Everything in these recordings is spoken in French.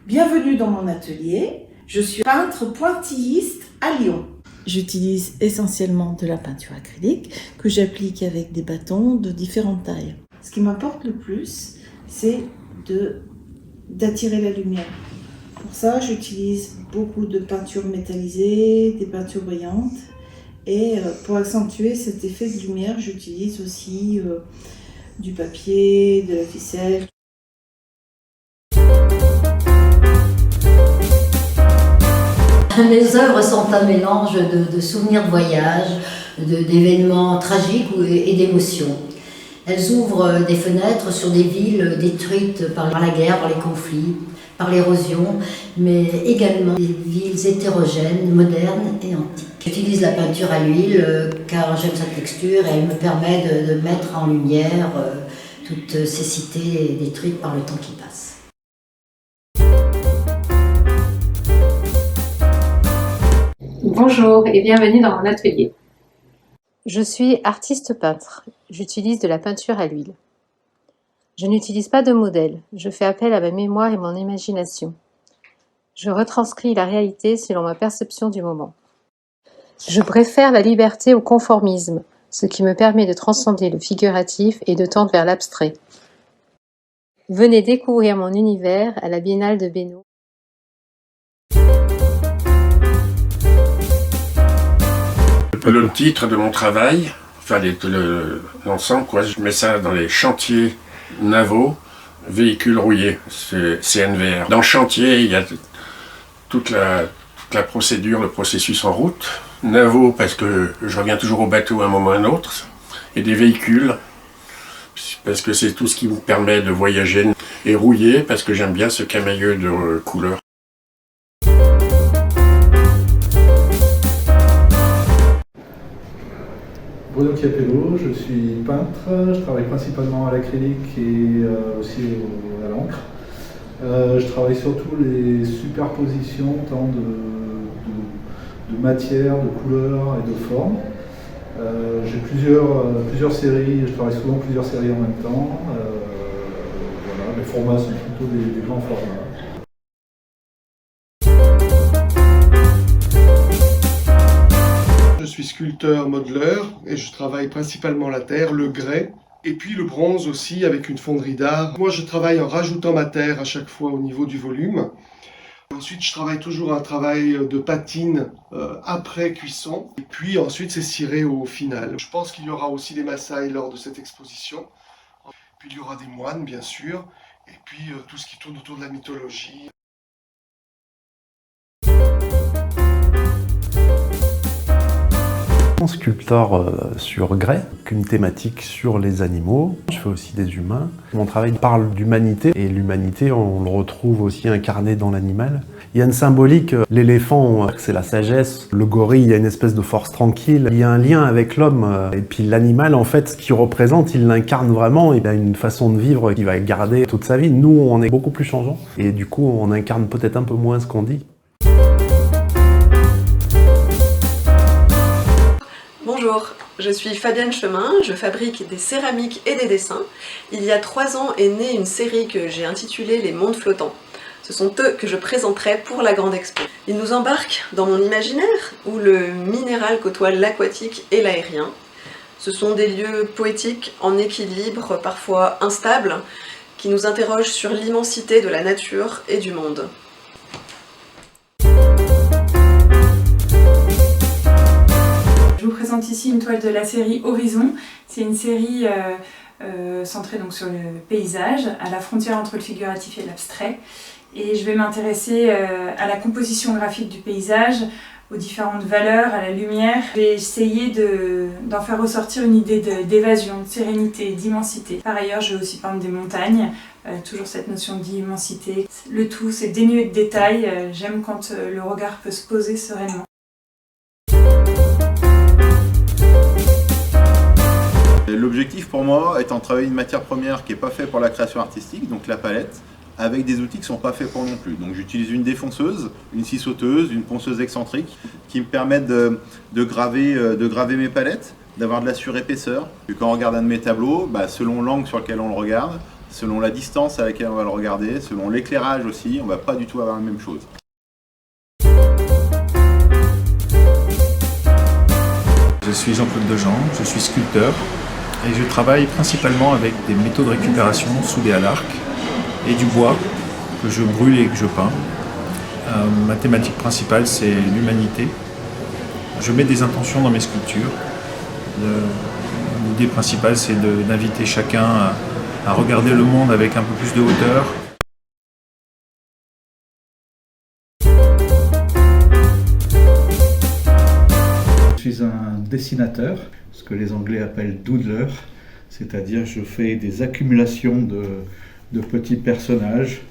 Bienvenue dans mon atelier. Je suis peintre pointilliste à Lyon. J'utilise essentiellement de la peinture acrylique que j'applique avec des bâtons de différentes tailles. Ce qui m'importe le plus, c'est d'attirer la lumière. Pour ça, j'utilise beaucoup de peintures métallisées, des peintures brillantes. Et pour accentuer cet effet de lumière, j'utilise aussi du papier, de la ficelle. Mes œuvres sont un mélange de souvenirs de voyage, d'événements tragiques et d'émotions. Elles ouvrent des fenêtres sur des villes détruites par la guerre, par les conflits, par l'érosion, mais également des villes hétérogènes, modernes et antiques. J'utilise la peinture à l'huile car j'aime sa texture et elle me permet de mettre en lumière toutes ces cités détruites par le temps qui passe. Bonjour et bienvenue dans mon atelier. Je suis artiste peintre. J'utilise de la peinture à l'huile. Je n'utilise pas de modèle. Je fais appel à ma mémoire et mon imagination. Je retranscris la réalité selon ma perception du moment. Je préfère la liberté au conformisme, ce qui me permet de transcender le figuratif et de tendre vers l'abstrait. Venez découvrir mon univers à la Biennale de Bénaud. Le titre de mon travail, enfin l'ensemble, quoi, je mets ça dans les chantiers navaux, véhicules rouillés, c'est CNVR. Dans le chantier, il y a toute la procédure, le processus en route. Navaux, parce que je reviens toujours au bateau à un moment ou à un autre. Et des véhicules, parce que c'est tout ce qui me permet de voyager. Et rouillé, parce que j'aime bien ce camailleux de couleurs. Bruno Chiapello, je suis peintre, je travaille principalement à l'acrylique et aussi à l'encre. Je travaille surtout les superpositions tant de matières, de couleurs et de formes. J'ai plusieurs séries, je travaille souvent plusieurs séries en même temps. Voilà, les formats sont plutôt des grands formats. Je suis sculpteur modeleur et je travaille principalement la terre, le grès et puis le bronze aussi avec une fonderie d'art. Moi je travaille en rajoutant ma terre à chaque fois au niveau du volume. Ensuite je travaille toujours un travail de patine après cuisson et puis ensuite c'est ciré au final. Je pense qu'il y aura aussi des Maasai lors de cette exposition. Puis il y aura des moines bien sûr et puis tout ce qui tourne autour de la mythologie. Sculpteur sur grès, une thématique sur les animaux. Je fais aussi des humains. Mon travail parle d'humanité et l'humanité, on le retrouve aussi incarné dans l'animal. Il y a une symbolique, l'éléphant, c'est la sagesse. Le gorille, il y a une espèce de force tranquille. Il y a un lien avec l'homme. Et puis l'animal, en fait, ce qu'il représente, il l'incarne vraiment. Il a une façon de vivre qu'il va garder toute sa vie. Nous, on est beaucoup plus changeants. Et du coup, on incarne peut-être un peu moins ce qu'on dit. Bonjour, je suis Fabienne Chemin, je fabrique des céramiques et des dessins. Il y a 3 ans est née une série que j'ai intitulée Les Mondes Flottants. Ce sont eux que je présenterai pour la Grande Expo. Ils nous embarquent dans mon imaginaire, où le minéral côtoie l'aquatique et l'aérien. Ce sont des lieux poétiques, en équilibre, parfois instables, qui nous interrogent sur l'immensité de la nature et du monde. Je vous présente ici une toile de la série Horizon. C'est une série centrée donc sur le paysage, à la frontière entre le figuratif et l'abstrait. Et je vais m'intéresser à la composition graphique du paysage, aux différentes valeurs, à la lumière. Je vais essayer d'en faire ressortir une idée d'évasion, de sérénité, d'immensité. Par ailleurs, je vais aussi peindre des montagnes, toujours cette notion d'immensité. Le tout, c'est dénué de détails. J'aime quand le regard peut se poser sereinement. L'objectif pour moi étant de travailler une matière première qui n'est pas faite pour la création artistique, donc la palette, avec des outils qui ne sont pas faits pour non plus. Donc j'utilise une défonceuse, une scie sauteuse, une ponceuse excentrique qui me permettent de graver mes palettes, d'avoir de la surépaisseur. Puis quand on regarde un de mes tableaux, selon l'angle sur lequel on le regarde, selon la distance à laquelle on va le regarder, selon l'éclairage aussi, on va pas du tout avoir la même chose. Je suis Jean-Claude Dejean, je suis sculpteur et je travaille principalement avec des métaux de récupération soudés à l'arc et du bois que je brûle et que je peins. Ma thématique principale, c'est l'humanité. Je mets des intentions dans mes sculptures. L'idée principale, c'est d'inviter chacun à regarder le monde avec un peu plus de hauteur. Je suis un dessinateur, ce que les Anglais appellent doodler, c'est-à-dire je fais des accumulations de petits personnages,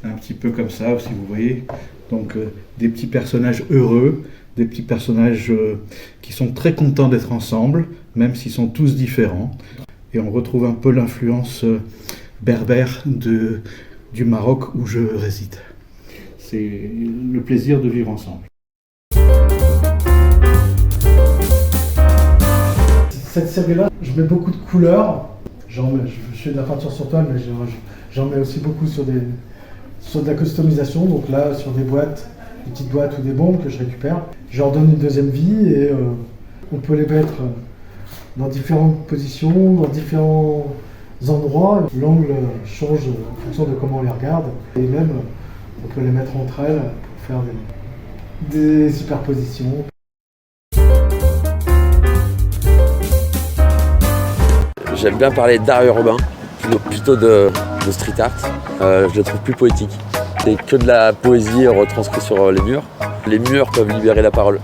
un petit peu comme ça, si vous voyez. Donc des petits personnages heureux, des petits personnages qui sont très contents d'être ensemble, même s'ils sont tous différents. Et on retrouve un peu l'influence berbère du Maroc où je réside. C'est le plaisir de vivre ensemble. Cette série-là, je mets beaucoup de couleurs. Je fais de la peinture sur toile, mais j'en mets aussi beaucoup sur de la customisation. Donc là, sur des boîtes, des petites boîtes ou des bombes que je récupère. Je leur donne une deuxième vie et on peut les mettre dans différentes positions, dans différents endroits. L'angle change en fonction de comment on les regarde. Et même, on peut les mettre entre elles pour faire des superpositions. J'aime bien parler d'art urbain, plutôt de street art. Je le trouve plus poétique. C'est que de la poésie retranscrite sur les murs. Les murs peuvent libérer la parole,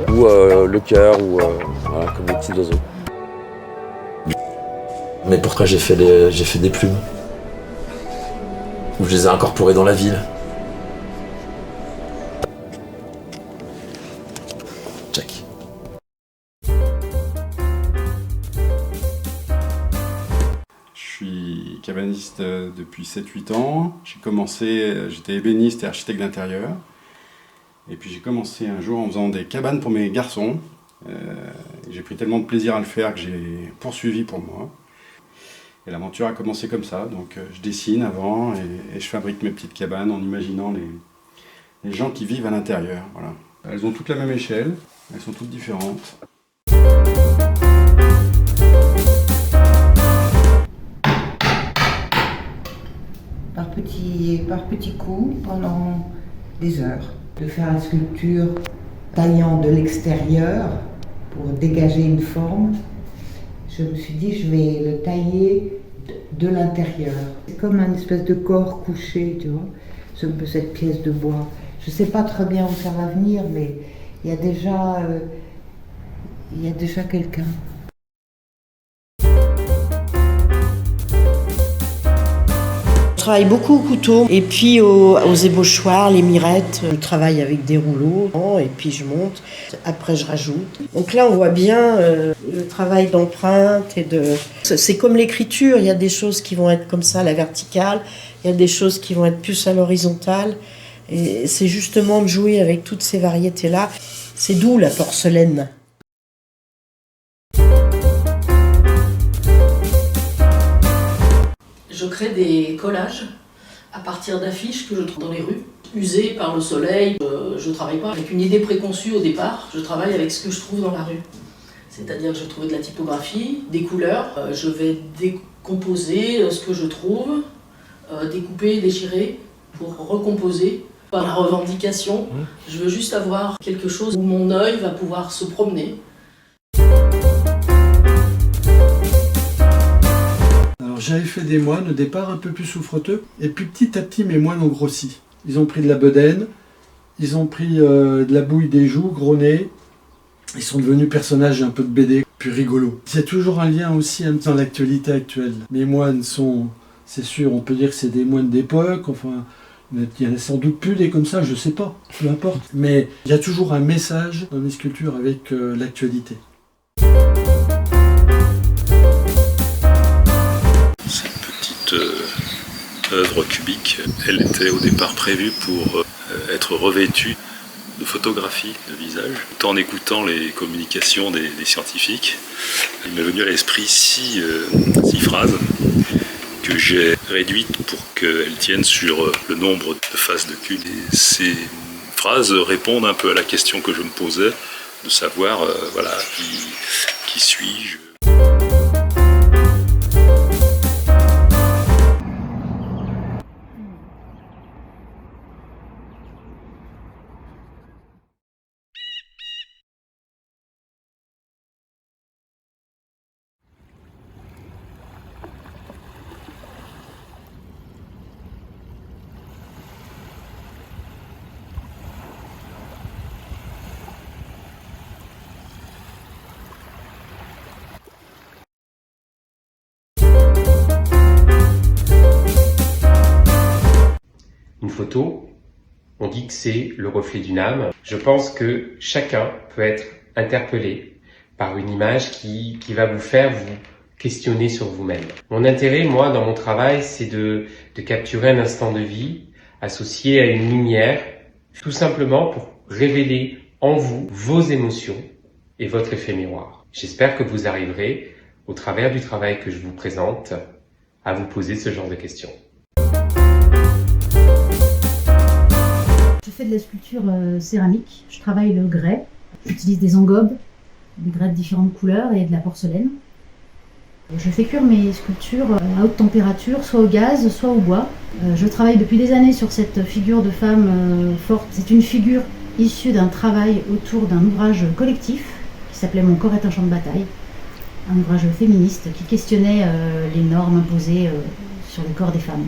ou le cœur, ou voilà, comme les petits oiseaux. Mais pourquoi j'ai fait des plumes, ou je les ai incorporées dans la ville. Check. Je suis cabaniste depuis 7-8 ans. J'étais ébéniste et architecte d'intérieur. Et puis j'ai commencé un jour en faisant des cabanes pour mes garçons. J'ai pris tellement de plaisir à le faire que j'ai poursuivi pour moi. Et l'aventure a commencé comme ça. Donc je dessine avant et je fabrique mes petites cabanes en imaginant les gens qui vivent à l'intérieur. Voilà. Elles ont toutes la même échelle, elles sont toutes différentes. Par petits coups, pendant des heures. De faire la sculpture taillant de l'extérieur pour dégager une forme, je me suis dit je vais le tailler de l'intérieur. C'est comme un espèce de corps couché, tu vois, cette pièce de bois. Je ne sais pas très bien où ça va venir, mais il y a déjà quelqu'un. Je travaille beaucoup au couteau et puis aux ébauchoirs, les mirettes. Je travaille avec des rouleaux et puis je monte. Après je rajoute. Donc là on voit bien le travail d'empreinte C'est comme l'écriture, il y a des choses qui vont être comme ça à la verticale, il y a des choses qui vont être plus à l'horizontale. Et c'est justement de jouer avec toutes ces variétés-là. C'est d'où la porcelaine. Je crée des collages à partir d'affiches que je trouve dans les rues, usées par le soleil. Je ne travaille pas avec une idée préconçue au départ, je travaille avec ce que je trouve dans la rue. C'est-à-dire que je vais trouver de la typographie, des couleurs, je vais décomposer ce que je trouve, découper, déchirer pour recomposer. Par la revendication, je veux juste avoir quelque chose où mon œil va pouvoir se promener. J'avais fait des moines au départ un peu plus souffreteux, et puis petit à petit mes moines ont grossi. Ils ont pris de la bedaine, ils ont pris de la bouille des joues, gros nez, ils sont devenus personnages un peu de BD, puis rigolos. Il y a toujours un lien aussi dans l'actualité actuelle. Mes moines sont, c'est sûr, on peut dire que c'est des moines d'époque, enfin, il y en a sans doute plus des comme ça, je sais pas, peu importe. Mais il y a toujours un message dans mes sculptures avec l'actualité. Œuvre cubique. Elle était au départ prévue pour être revêtue de photographies de visage. Tout en écoutant les communications des scientifiques, il m'est venu à l'esprit 6 phrases que j'ai réduite pour qu'elle tienne sur le nombre de phases de cul. Et ces phrases répondent un peu à la question que je me posais, de savoir voilà, qui suis-je. Une photo, on dit que c'est le reflet d'une âme. Je pense que chacun peut être interpellé par une image qui va vous faire vous questionner sur vous-même. Mon intérêt, moi, dans mon travail, c'est de capturer un instant de vie associé à une lumière, tout simplement pour révéler en vous vos émotions et votre effet miroir. J'espère que vous arriverez, au travers du travail que je vous présente, à vous poser ce genre de questions. Je fais de la sculpture céramique, je travaille le grès, j'utilise des engobes, des grès de différentes couleurs et de la porcelaine. Je fais cuire mes sculptures à haute température, soit au gaz, soit au bois. Je travaille depuis des années sur cette figure de femme forte. C'est une figure issue d'un travail autour d'un ouvrage collectif qui s'appelait Mon corps est un champ de bataille, un ouvrage féministe qui questionnait les normes imposées sur le corps des femmes.